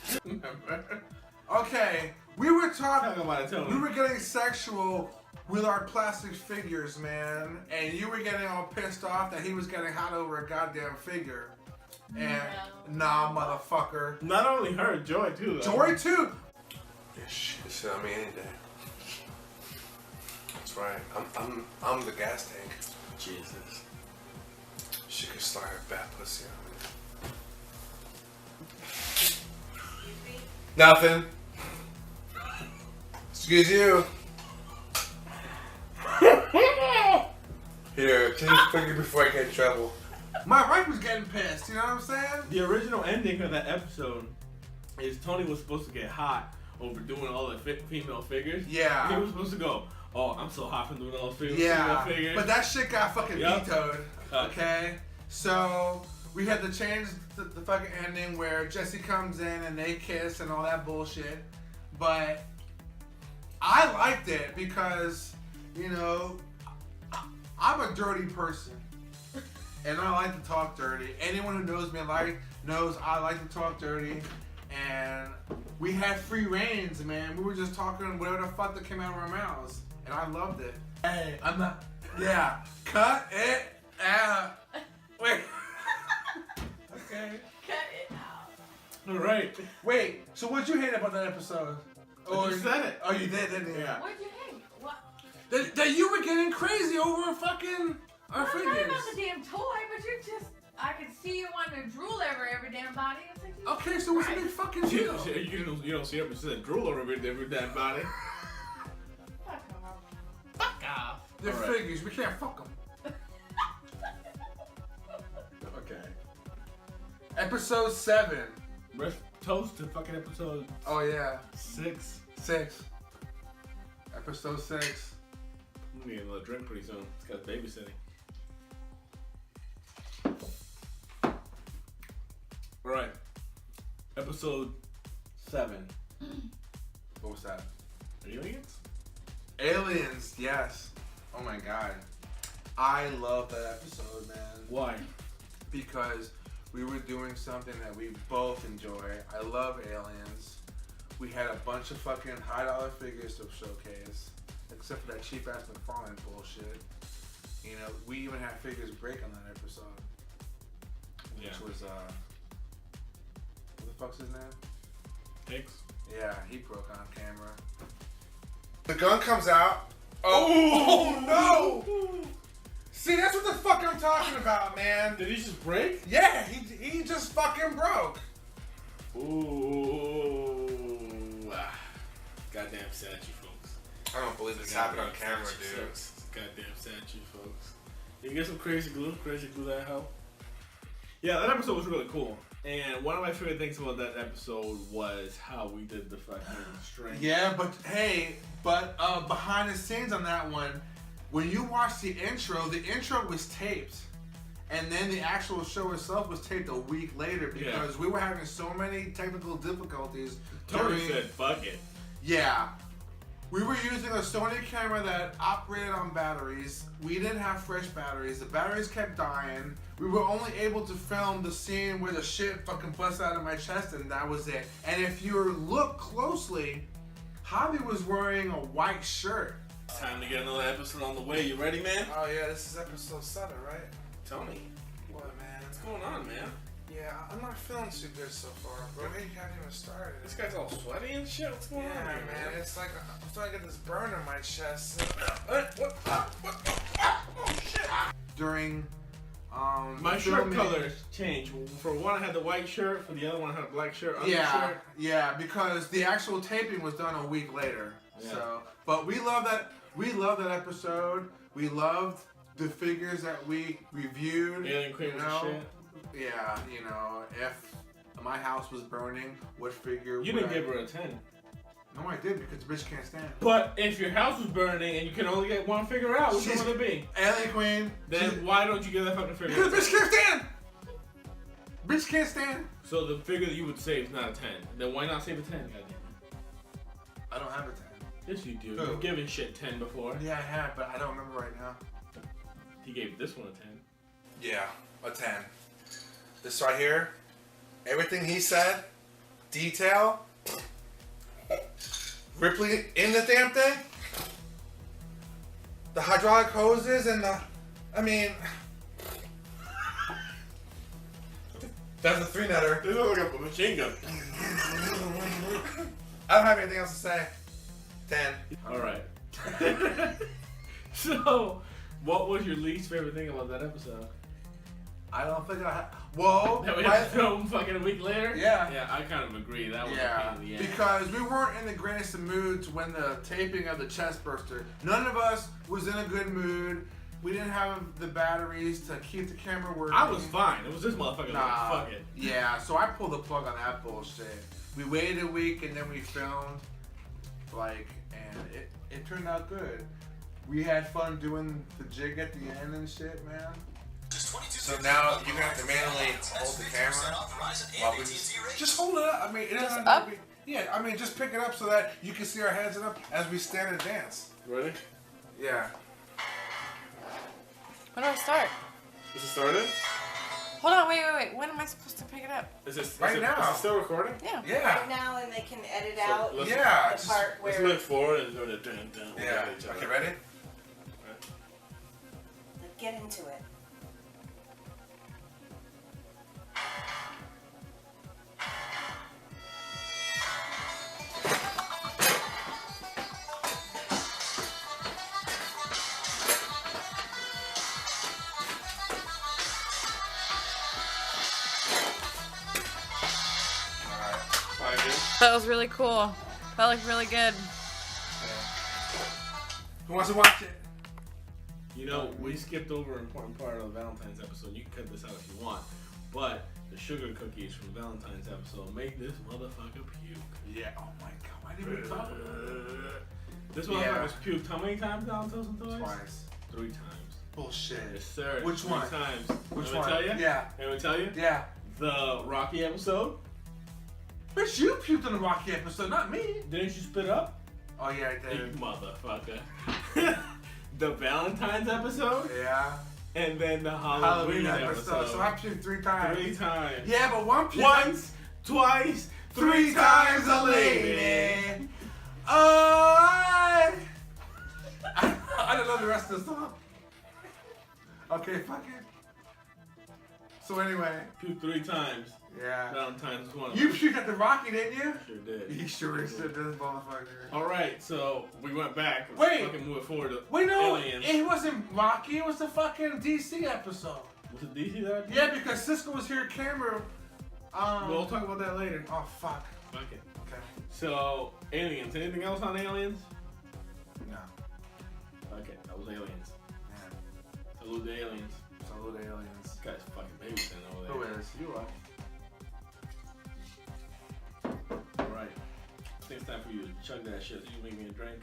Okay, we were Talk talking. about it, Tony. We were getting sexual with our plastic figures, man, and you were getting all pissed off that he was getting hot over a goddamn figure. And nah, motherfucker. Not only her, Joy too. Though. Joy too. Yeah, shit on me any day. That's right. I'm the gas tank. Jesus. She could slide her fat pussy on me. Nothing. Excuse you. Here, change the finger before I get in trouble. My wife was getting pissed, you know what I'm saying? The original ending of that episode is Tony was supposed to get hot over doing all the female figures. Yeah. He was supposed to go, oh, I'm so hot from doing all the female Yeah, figures. but that shit got fucking Yep. vetoed. Okay? So, we had to change the fucking ending where Jesse comes in and they kiss and all that bullshit. But I liked it because, you know, I'm a dirty person. And I like to talk dirty. Anyone who knows me knows I like to talk dirty. And we had free reigns, man. We were just talking whatever the fuck that came out of our mouths. And I loved it. Hey, I'm not. Yeah. Cut it out. Wait. Okay. Cut it out. All right. Wait, so what'd you hate about that episode? Oh, you said it. Oh, you did, didn't you? Yeah. What'd you hate? What? That you were getting crazy over fucking our Well, it's not figures. about the damn toy, but you're just. I could see you wanting to drool over every damn body. It's like, Jesus Okay, so what's the big Christ. fucking deal? You don't see her said drool over every dead body. Fuck off. Fuck off. They're All right. figures. We can't fuck them. Okay. Episode 7. Let's toast to fucking episode Oh yeah, 6. 6. Episode 6. I'm gonna get another drink pretty soon. It's got babysitting. Alright. Episode 7. What was that? Aliens? Aliens. Yes. Oh my god. I love that episode, man. Why? Because we were doing something that we both enjoy. I love aliens. We had a bunch of fucking high dollar figures to showcase, except for that cheap ass McFarlane bullshit. You know, we even had figures break on that episode, which was what the fuck's his name? Pigs? Yeah, he broke on camera. The gun comes out. Oh no! See, that's what the fuck I'm talking about, man. Did he just break? Yeah, he just fucking broke. Ooh. Goddamn statue, folks. I don't believe this happened on camera, dude. Goddamn statue, folks. You can get some crazy glue that help. Yeah, that episode was really cool. And one of my favorite things about that episode was how we did the fucking string. Yeah, but hey, behind the scenes on that one, when you watch the intro was taped. And then the actual show itself was taped a week later because we were having so many technical difficulties. Tony said, fuck it. Yeah. We were using a Sony camera that operated on batteries. We didn't have fresh batteries. The batteries kept dying. We were only able to film the scene where the shit fucking busts out of my chest, and that was it. And if you look closely, Javi was wearing a white shirt. Time to get another episode on the way. You ready, man? Oh yeah, this is episode 7, right? Tony, What, man? what's going on, man? Yeah, I'm not feeling too good so far, bro. We haven't even started. This guy's all sweaty and shit. What's going on, Yeah, here, man. It's like I'm starting to get this burn in my chest. Oh shit! During My shirt filming- colors changed. For one, I had the white shirt. For the other one, I had a black shirt. Yeah, because the actual taping was done a week later. Yeah. So, but we love that. We love that episode. We loved the figures that we reviewed. Alien Queen you was know? shit. Yeah, you know, if my house was burning, what figure? You would didn't I- give her a 10. No, I did because the bitch can't stand. But if your house was burning and you can only get one figure out, which one would it be? Alien Queen. Then why don't you get that fucking figure? Because the bitch can't stand. Bitch can't stand. So the figure that you would save is not a 10. Then why not save a 10? Goddamn. I don't have a 10. Yes, you do. Who? You've given shit 10 before. Yeah, I have, but I don't remember right now. He gave this one a 10. Yeah, a 10. This right here, everything he said, detail, Ripley in the damn thing, the hydraulic hoses and I mean, that's a 3-netter. This looks like a machine gun. I don't have anything else to say. 10. Alright. So, what was your least favorite thing about that episode? I don't think I have. Whoa. That we had to film fucking a week later? Yeah. Yeah, I kind of agree. That was a Yeah, pain in the ass. because we weren't in the greatest of moods when the taping of the chest burster. None of us was in a good mood. We didn't have the batteries to keep the camera working. I was fine. It was this motherfucker Nah, like, fuck it. Yeah, so I pulled the plug on that bullshit. We waited a week and then we filmed, and it turned out good. We had fun doing the jig at the end and shit, man. So now you're gonna have to manually hold the camera while we Just hold it up. I mean, it doesn't have up? to be. Yeah, I mean, just pick it up so that you can see our heads up as we stand and dance. Ready? Yeah. When do I start? Is it started? Hold on, wait. When am I supposed to pick it up? Is this Right now. Is it still recording? Yeah. Yeah. Right now, and they can edit So out let's- Yeah. the just- part Let's where look forward and do it. Dun, dun, Yeah. each other. Okay, ready? get into it. That was really cool. That looked really good. Who wants to watch it? You know, we skipped over an important part of the Valentine's episode. You can cut this out if you want. But the sugar cookies from Valentine's episode make this motherfucker puke. Yeah. Oh my god. Why didn't we talk about it? This Yeah. motherfucker's puked how many times on Toast N Toyz? Twice. 3 times. Bullshit. Yes, sir. Which 3 one? times. Which Let me one? tell you? Yeah. Let me tell you? Yeah. The Rocky episode. Bitch, you puked on the Rocky episode, not me. Didn't you spit up? Oh yeah, I You did. motherfucker. The Valentine's episode. Yeah. And then the Halloween Halloween episode. So I puked 3 times. 3 times. Yeah, but one puke. Once, twice, 3 times a lady. Oh, I don't know the rest of the song. Okay, fuck it. So anyway, Puked 3 times. yeah. Valentine's was one of You them. puked at the Rocky, didn't you? Sure did. You sure did, this motherfucker. Alright, so we went back. Let's Wait. fucking move it forward to Wait, no, Aliens. it wasn't Rocky. It was the fucking DC episode. Was it DC that? Yeah, because Cisco was here, camera. We'll talk about that later. Oh fuck. Fuck it. Okay. So, Aliens. Anything else on Aliens? No. Okay, that was Aliens. Man. Salute the Aliens. Salute aliens. This guy's fucking babysitting over Who there. is? You are. Alright. I think it's time for you to chug that shit so you can make me a drink.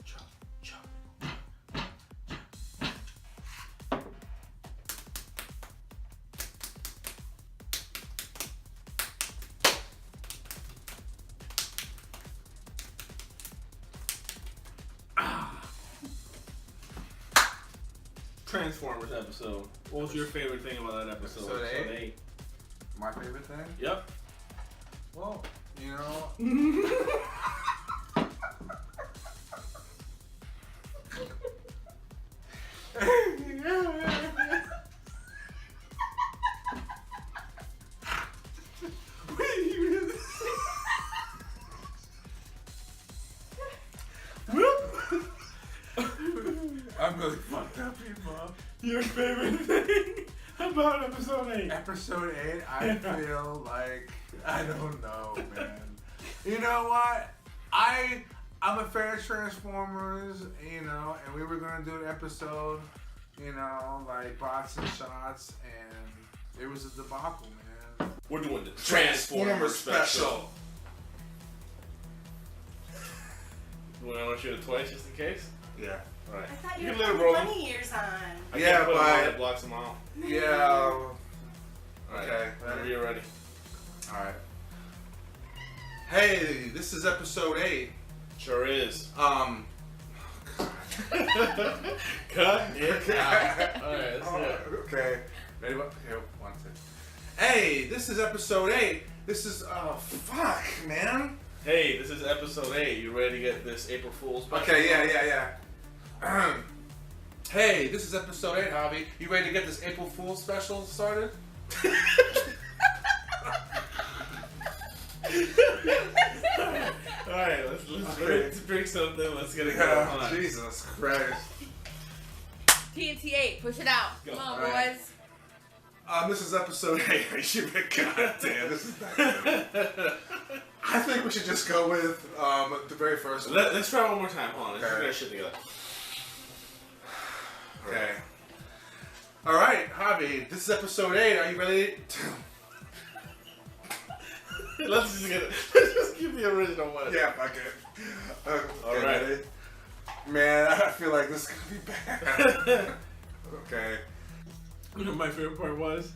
Chug, chug. Transformers episode. What was your favorite thing about that episode? Episode 8? My favorite thing? Yep. Well, you know. I'm really fucked up here, Mom. Your favorite thing about episode 8? Episode 8, I feel like, I don't know, man. You know what? I'm a fan of Transformers, you know, and we were gonna do an episode, you know, like bots and shots, and it was a debacle, man. We're doing the Transformers special. You want to shoot it twice just in case? Yeah. All right. I thought You you were can let it putting roll. bunny ears on. I Yeah, can't put them on, but- it blocks them out. Yeah. All right. Okay. Whenever you're ready. Alright. Hey, this is episode 8. Sure is. God. Cut it out. All right, let's do it. Okay. Ready? Okay, 1 second. Hey, this is episode 8. This is, fuck, man. Hey, this is episode 8. You ready to get this April Fool's special? Okay, yeah. Hey, this is episode 8, Javi. You ready to get this April Fool's special started? Alright, let's break something. Let's get it going. Yeah, Hold on. Jesus Christ. TNT 8, push it out. Go. Come on, Alright. boys. This is episode 8. God damn, this is not good. I think we should just go with the very first one. Let's try one more time. Hold on. Let's Okay. get our shit together. Okay. Alright, Javi, this is episode 8. Are you ready to... Let's just get it. Let's just keep the original one. Yeah, fuck it. Okay, Alright. ready? Man, I feel like this is gonna be bad. Okay. You know what my favorite part was?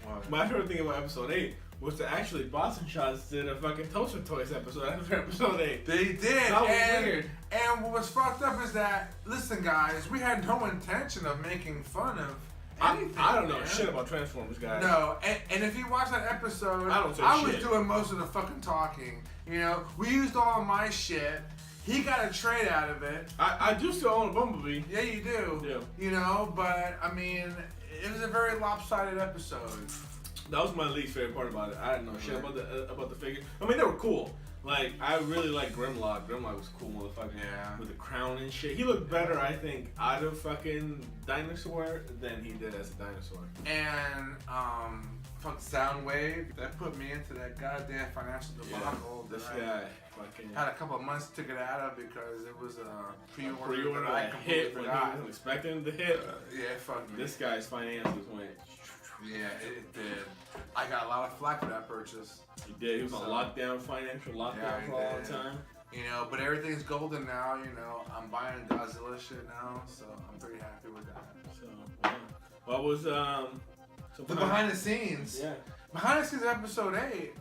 What? My favorite thing about episode 8 was to actually Boston Shots did a fucking Toast N Toyz episode after episode 8. They did. That was and, weird. And what was fucked up is that, listen, guys, we had no intention of making fun of anything. I don't know man. shit about Transformers, guys. No, and if you watch that episode, I don't say was shit. doing most of the fucking talking. You know, we used all of my shit. He got a trade out of it. I do still own a Bumblebee. Yeah, you do. Yeah. You know, but I mean, it was a very lopsided episode. That was my least favorite part about it. I didn't know shit about the figure. I mean, they were cool. Like, I really like Grimlock. Grimlock was a cool motherfucker. Yeah. With the crown and shit. He looked better, I think, out of fucking Dinosaur than he did as a dinosaur. And fuck Soundwave, that put me into that goddamn financial debacle. This that I guy fucking had a couple of months to get out of because it was a pre-order that I that completely hit when he forgot. wasn't expecting the hit. Yeah, fuck me. This guy's finances went. Yeah, it did. I got a lot of flack for that purchase. He did. He was on lockdown, financial lockdown Yeah, he for all the did. time. You know, but everything's golden now. You know, I'm buying Godzilla shit now, so I'm pretty happy with that. So, yeah. What was so The behind the scenes. Yeah. Behind the scenes episode 8.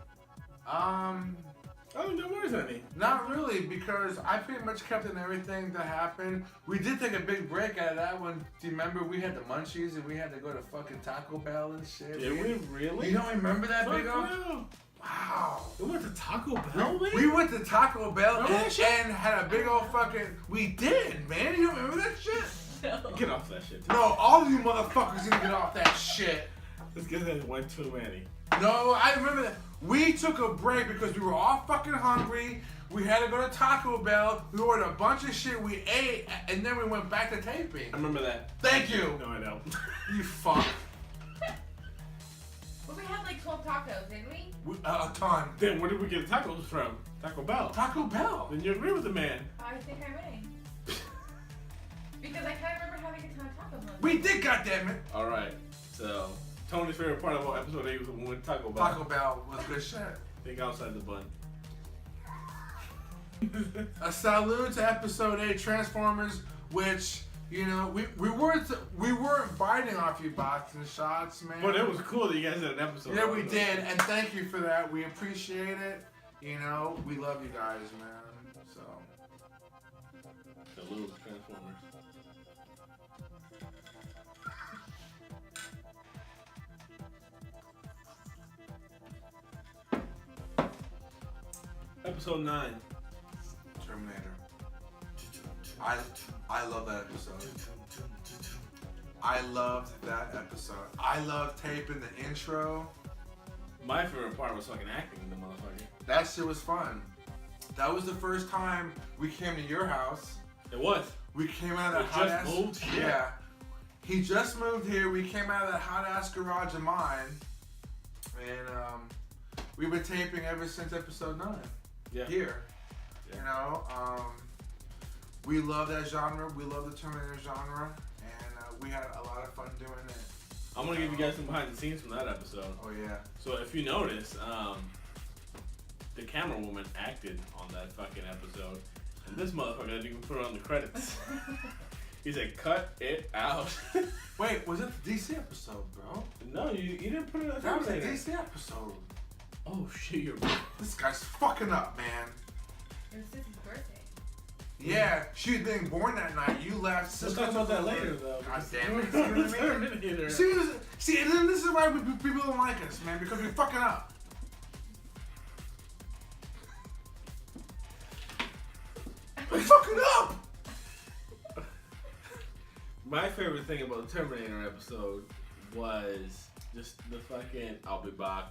I don't think there was any. Not really, because I pretty much kept in everything that happened. We did take a big break out of that one. Do you remember we had the munchies and we had to go to fucking Taco Bell and shit? Did we really? You don't remember that Fuck big old? no. Wow. We went to Taco Bell, man? We went to Taco Bell Remember that shit? and had a big old fucking. We did, man. You don't remember that shit? No. Get off that shit. No, all of you motherfuckers need to get off that shit. This guy has one too many. No, I remember that. We took a break because we were all fucking hungry. We had to go to Taco Bell. We ordered a bunch of shit. We ate, and then we went back to taping. I remember that. Thank you. No, I don't. You fuck. But we had like 12 tacos, didn't we? A ton. Then where did we get tacos from? Taco Bell. Taco Bell. Then you agree with the man. I think I may. Because I can't remember having a ton of tacos. We did, goddammit. All right. So Tony's favorite part about episode 8 was when we went to Taco Bell. Taco Bell was good shit. Think outside the bun. A salute to episode 8 Transformers, which, you know, we weren't biting off you bots and shots, man. But it was cool that you guys did an episode. Yeah, we did, and thank you for that. We appreciate it. You know, we love you guys, man. So. Salute, Transformers. episode 9. Terminator. I love that episode. I loved that episode. I loved taping the intro. My favorite part was fucking acting the motherfucker. That shit was fun. That was the first time we came to your house. It was. We came out of that We hot just ass. moved here. Yeah. He just moved here. We came out of that hot ass garage of mine, and we've been taping ever since episode 9. Yeah. Here. Yeah. You know, we love that genre. We love the Terminator genre, and we had a lot of fun doing it. I'm gonna give you guys some behind the scenes from that episode. Oh yeah. So if you notice, the camera woman acted on that fucking episode, and this motherfucker didn't even put it on the credits. He said, "Cut it out." Wait, was it the DC episode, bro? No, you didn't put it on That was the Terminator. DC episode. Oh shit, you're right. This guy's fucking up, man. It was Sissy's birthday. Yeah, she was being born that night. You left. We'll talk about that later, though. God damn it. See what I mean? Terminator. See, and then this is why people don't like us, man, because we fucking up. We fucking up! My favorite thing about the Terminator episode was just the fucking I'll be back.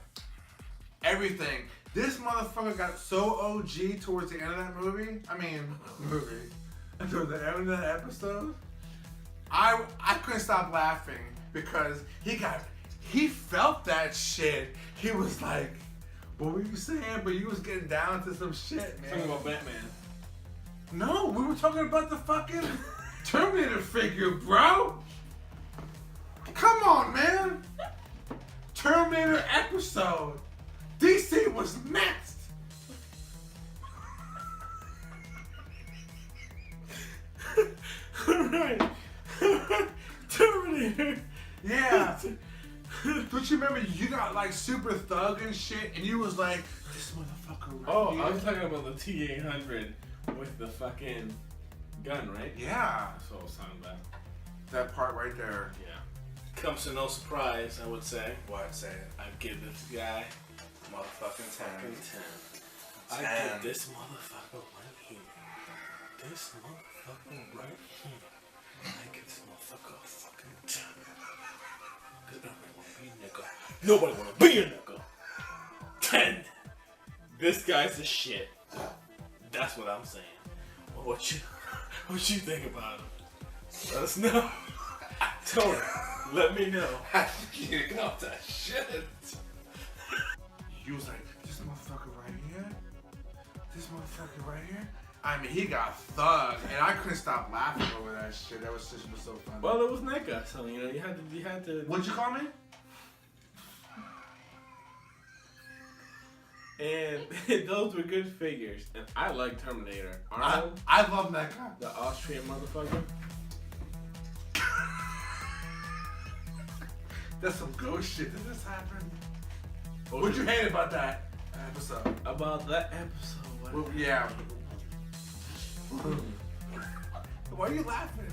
Everything. This motherfucker got so OG towards the end of that movie. Towards the end of that episode. I couldn't stop laughing because he felt that shit. He was like, what were you saying? But you was getting down to some shit, man. Talking about Batman. No, we were talking about the fucking Terminator figure, bro. Come on, man. Terminator episode. DC was next. Alright. Terminator. Yeah. Don't you remember you got like super thug and shit, and you was like, this motherfucker right Oh, here. I was talking about the T-800 with the fucking gun, right? Yeah. That's what I was talking about. That part right there. Yeah. Comes to no surprise, I would say. What? Say it. I'd give this guy Motherfucking 10. fucking 10. I'd give this motherfucker right here. This motherfucker right here. I give this motherfucker a fucking 10. Cause nobody wanna be a nigga. Nobody wanna be a nigga. 10. This guy's the shit. That's what I'm saying. What you think about him? Let us know. Tony, let me know. You got that shit. You was like, this motherfucker right here? This motherfucker right here? I mean, he got thug, and I couldn't stop laughing over that shit. That was just was so funny. Well, it was nigga, so you know you had to. What'd you call me? And those were good figures. And I like Terminator. Arnold, I love that guy. the Austrian motherfucker. That's some ghost shit. Did this happen? Oh, What'd you hate about that episode? About that episode? Well, yeah. Why are you laughing?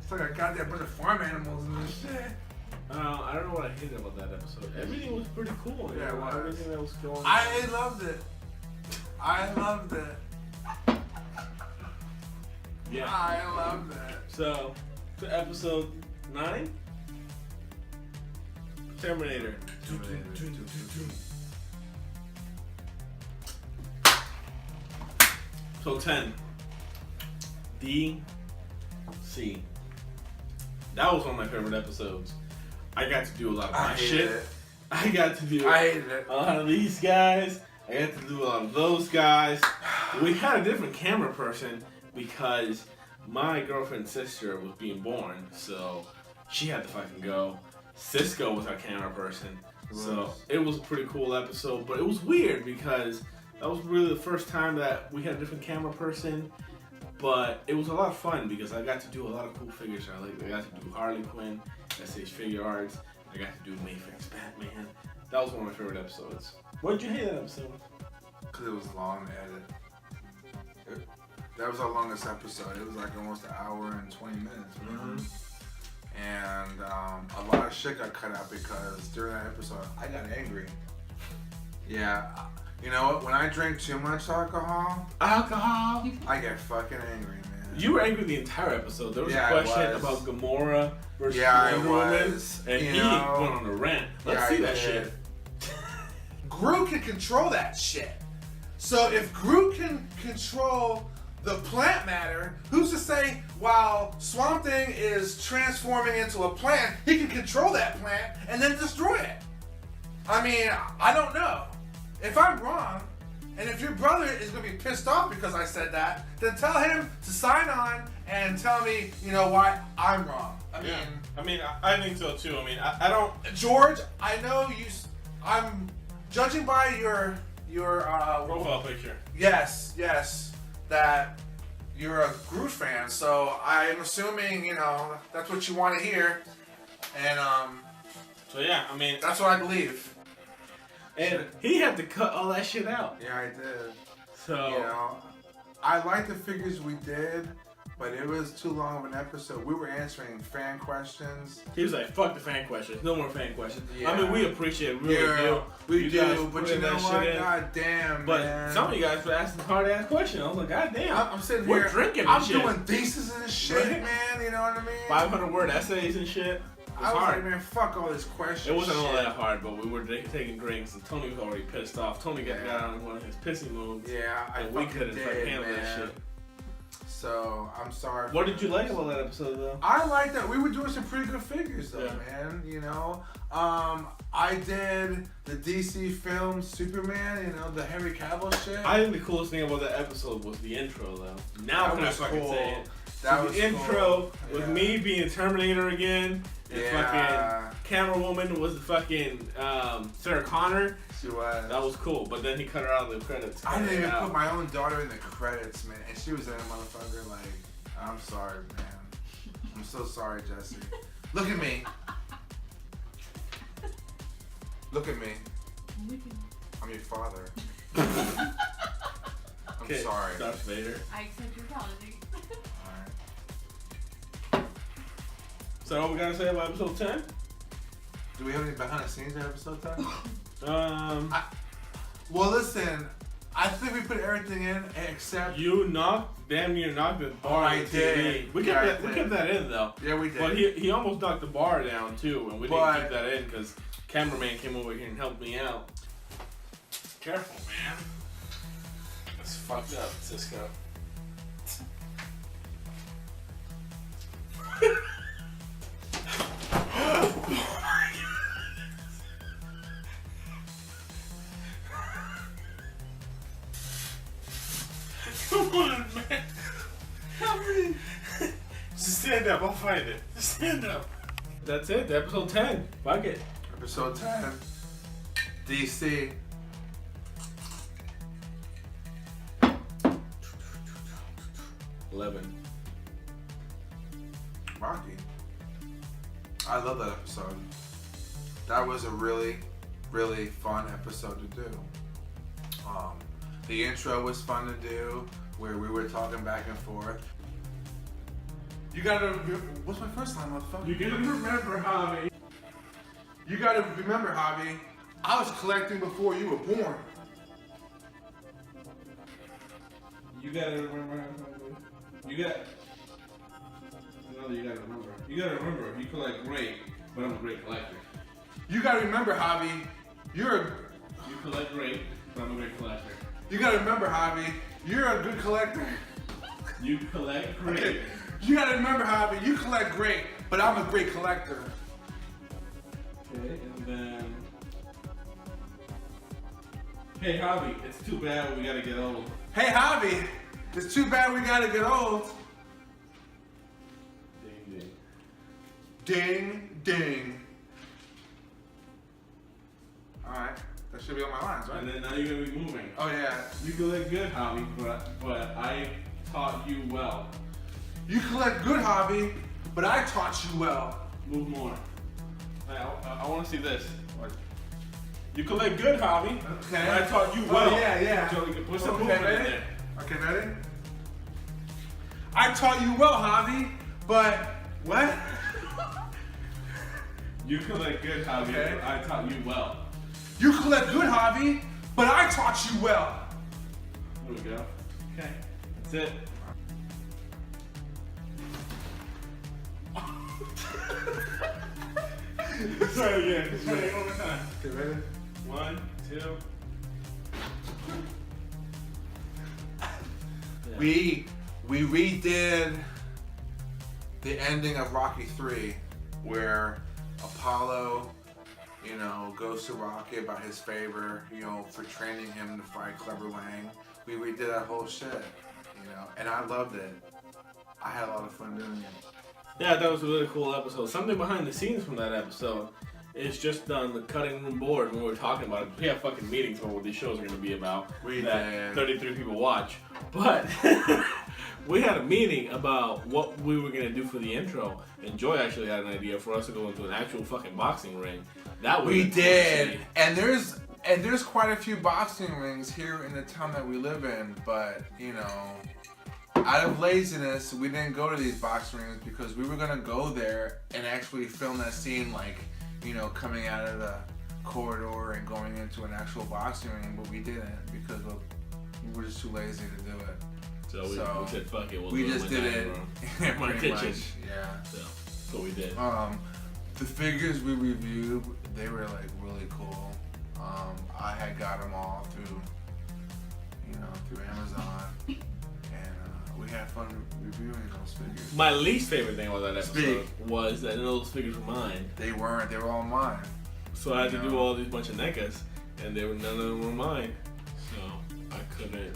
It's like a goddamn bunch of farm animals and this shit. I don't know what I hated about that episode. Everything was pretty cool. You Yeah, know, it was. everything that was going on. I loved it. I loved it. Yeah. I loved it. So, to episode 9, Terminator. So 10, DC. That was one of my favorite episodes. I got to do a lot of my shit. It. I got to do I hated it. a lot of these guys. I got to do a lot of those guys. We had a different camera person because my girlfriend's sister was being born, so she had to fucking go. Cisco was our camera person. So it was a pretty cool episode, but it was weird because that was really the first time that we had a different camera person. But it was a lot of fun because I got to do a lot of cool figures. I got to do Harley Quinn, SH Figure Arts. I got to do Mayfair's Batman. That was one of my favorite episodes. What did you hate that episode? Because it was long to edit. That was our longest episode. It was like almost an hour and 20 minutes. Remember? And a lot of shit got cut out because during that episode, I got angry. Yeah. You know what? When I drink too much alcohol, I get fucking angry, man. You were angry the entire episode. There was Yeah, a I question was. about Gamora versus Yeah, I Wonder Woman, was. and You he know. went on a rant. Let's Yeah, see I that did. shit. Groot can control that shit. So if Groot can control the plant matter, who's to say while Swamp Thing is transforming into a plant, he can control that plant and then destroy it? I mean, I don't know. If I'm wrong, and if your brother is going to be pissed off because I said that, then tell him to sign on and tell me, you know, why I'm wrong. I mean, I think so too. I mean, I don't. George, I know you. I'm judging by your Profile picture. Yes, that you're a Groot fan. So I'm assuming, you know, that's what you want to hear, and So yeah, I mean, that's what I believe. and he had to cut all that shit out. Yeah, I did. So You know, I like the figures we did, but it was too long of an episode. We were answering fan questions. he was like, "Fuck the fan questions. No more fan questions." Yeah. I mean, we appreciate it, really do. We You guys do, but put you in know that what? shit in. God damn, But man. some of you guys were asking hard ass questions. I was like, "God damn, I'm sitting we're here drinking and I'm shit." doing theses and shit, Right? man. You know what I mean? 500-word essays and shit. It was I was hard. like, man, fuck all this question. It wasn't all shit. that hard, but we were taking drinks, and Tony was already pissed off. Tony got on in one of his pissy moods, Yeah, I and we fucking couldn't did, handle that man. shit. So I'm sorry. What did you like about that episode, though? I like that we were doing some pretty good figures, though, Yeah. man. You know, I did the DC film Superman. You know, the Henry Cavill shit. I think the coolest thing about that episode was the intro, though. Now That can I was fucking cool. say it? That So was the intro cool. with Yeah. me being Terminator again, and Yeah. fucking camera woman was the fucking Sarah Connor. She was. That was cool, but then he cut her out of the credits. I didn't even Cut her put out. my own daughter in the credits, man, and she was in a motherfucker. Like, I'm sorry, man. I'm so sorry, Jesse. Look at me. Look at me. I'm your father. I'm Okay, sorry. Darth Vader. I accept your apology. Alright. So what we gotta say about episode 10? Do we have any behind the scenes in episode 10? Well, listen. I think we put everything in except. You damn near knocked the bar. I on the did. TV. We Yeah, I kept that. We did. kept that in though. Yeah, we did. But he almost knocked the bar down too, and we didn't But- keep that in because cameraman came over here and helped me out. Careful, man. That's fucked up, Cisco. Come on, man. Help me. Just stand up. I'll find it. Just stand up. That's it. Episode 10. Fuck it. Episode 10. DC. Rocky. I love that episode. That was a really, really fun episode to do. The intro was fun to do, where we were talking back and forth. You gotta. What's my first line, motherfucker? You gotta remember, Javi. You gotta remember, Javi. I was collecting before you were born. You gotta remember, Javi. You gotta. No, you gotta remember. You gotta remember, you collect great, but I'm a great collector. You gotta remember, Javi. You collect great, but I'm a great collector. You gotta remember, Javi. You're a good collector. You collect great. Okay. You gotta remember, Javi. You collect great, but I'm a great collector. Okay, and then. Hey, Javi, it's too bad we gotta get old. Hey, Javi. It's too bad we gotta get old. Ding, ding. Ding, ding. All right. That should be on my lines, right? And then now you're gonna be moving. Oh yeah. You collect good, Javi, but I taught you well. You collect good, Javi, but I taught you well. Move more. I want to see this. You collect good, Javi. Okay. But I taught you Oh, well. yeah. So you can put some Okay, movement in ready? there. Okay, ready? I taught you well, Javi, but what? You collect good, Javi. Okay. But I taught you well. You collect good, Javi, but I taught you well. There we go. Okay, that's it. Let's try it again. Let's try it one more time. Okay, ready? 1, 2. We redid the ending of Rocky 3, where Apollo, goes to Rocky about his favor, for training him to fight Clever Lang. We redid that whole shit, and I loved it. I had a lot of fun doing it. Yeah, that was a really cool episode. Something behind the scenes from that episode is just on the cutting room board when we were talking about it. We have fucking meetings about what these shows are going to be about. We that did. 33 people watch. But we had a meeting about what we were going to do for the intro. And Joy actually had an idea for us to go into an actual fucking boxing ring. That was We did. And there's quite a few boxing rings here in the town that we live in, but, out of laziness, we didn't go to these boxing rings because we were gonna go there and actually film that scene, coming out of the corridor and going into an actual boxing ring, but we didn't because we were just too lazy to do it. So we said, fuck it. We just did it. Pretty much, yeah. So that's what we did. The figures we reviewed, they were really cool. I had got them all through Amazon. We had fun reviewing those figures. My least favorite thing about that episode was that none of those figures were mine. They weren't. They were all mine. So I had to do all these bunch of NECAs, and none of them were mine. So I couldn't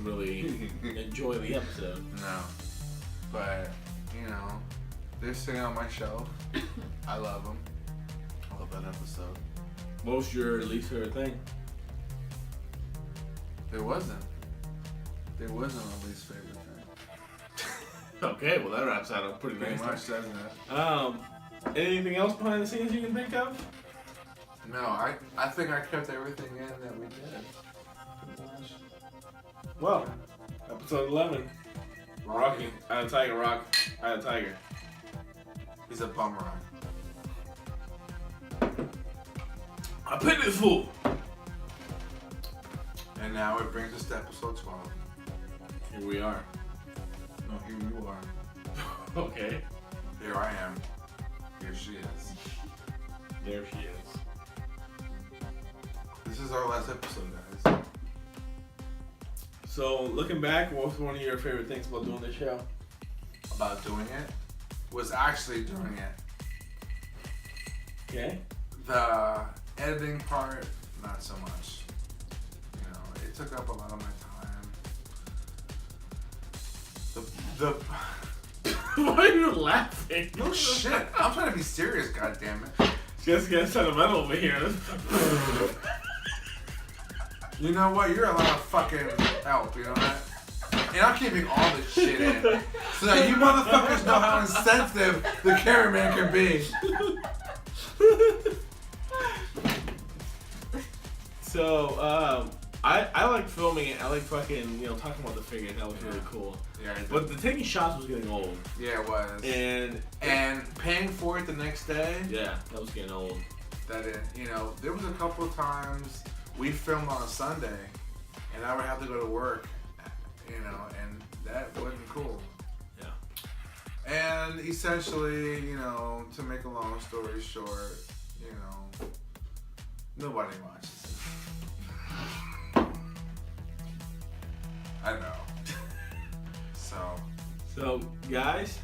really enjoy the episode. No. But, they're sitting on my shelf. I love them. I love that episode. What was your least favorite thing? There wasn't a least favorite thing. Okay, well that wraps that up pretty Pretty nicely. much, doesn't it? Anything else behind the scenes you can think of? No, I think I kept everything in that we did. Well, episode 11. Rocky. I had a tiger, Rock. I had a tiger. He's a bum rock. I picked this fool. And now it brings us to episode 12. Here we are. No, here you are. Okay. Here I am. Here she is. There she is. This is our last episode, guys. So, looking back, what was one of your favorite things about doing this show? About doing it was actually doing it. Okay. The editing part, not so much. It took up a lot of my time. Why are you laughing? No shit. I'm trying to be serious, goddammit. Just get sentimental over here. You know what? You're a lot of fucking help, you know that? And I'm keeping all this shit in. So that you motherfuckers know how insensitive the cameraman can be. So, I like filming it. I like fucking, talking about the figure. That was really cool. Yeah, But the taking shots was getting old. Yeah, it was. And paying for it the next day. yeah, that was getting old. There was a couple of times we filmed on a Sunday, and I would have to go to work, and that wasn't cool. Yeah. And essentially, to make a long story short, nobody watches it. I know. So, guys,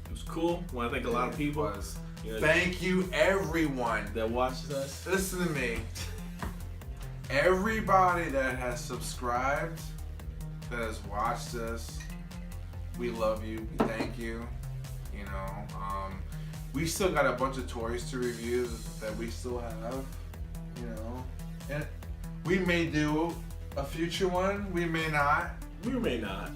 it was cool. I want to thank a lot of people. Thank you, everyone that watches us. Listen to me. Everybody that has subscribed, that has watched us, we love you. We thank you. We still got a bunch of toys to review that we still have. And we may do a future one. We may not. We may not.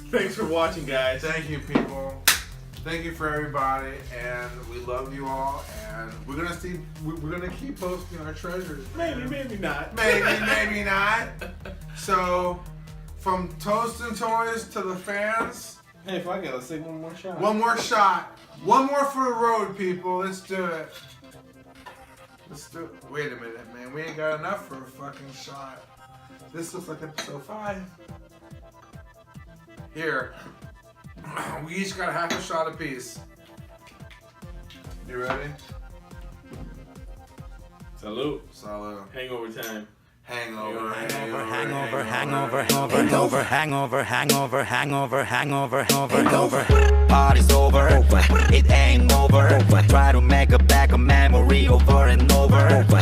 Thanks for watching, guys. Thank you, people. Thank you for everybody, and we love you all. And we're gonna keep posting our treasures. Maybe not. Maybe not. So, from Toast N Toyz to the fans. Hey, if I gotta say one more shot. One more shot. One more for the road, people. Let's do it. Let's do it. Wait a minute, man. We ain't got enough for a fucking shot. This looks like episode 5. Here. We each got half a shot apiece. You ready? Salute. Salute. Hangover time. Hangover, Hangover, hangover, hangover, hangover, hangover, hangover, hangover, hangover, hangover. Party's over, it ain't over. Try to make a back a memory over and over. Hangover,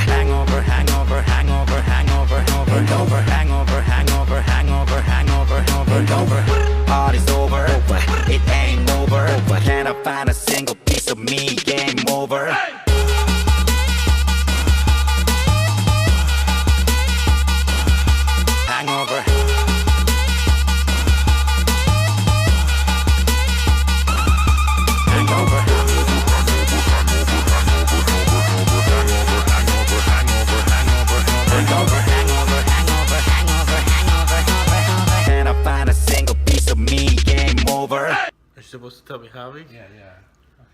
hangover, hangover, hangover, hangover, hangover, hangover, hangover, hangover, hangover. Party's over, it ain't over. Can I find a single piece of me? Game over. Hangover. Hangover. Can I find a single piece of me? Game over. Are you supposed to tell me, Javi? Yeah.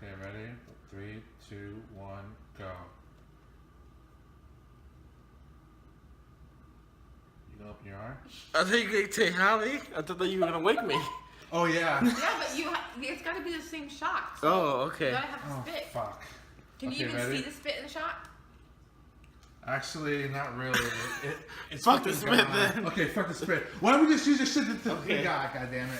Okay, ready? 3, 2, 1, go. You gonna open your arm? I thought you were going to say Javi. I thought you were going to wake me. Oh, yeah. Yeah, but it's got to be the same shot. So Oh, you okay. gotta have the Oh, spit. fuck. Can Okay, you even ready? see the spit in the shot? Actually, not really. It's Fuck the fucking spit, gone. then. Okay, fuck the spit. Why don't we just use the shit that we Okay. got, goddammit?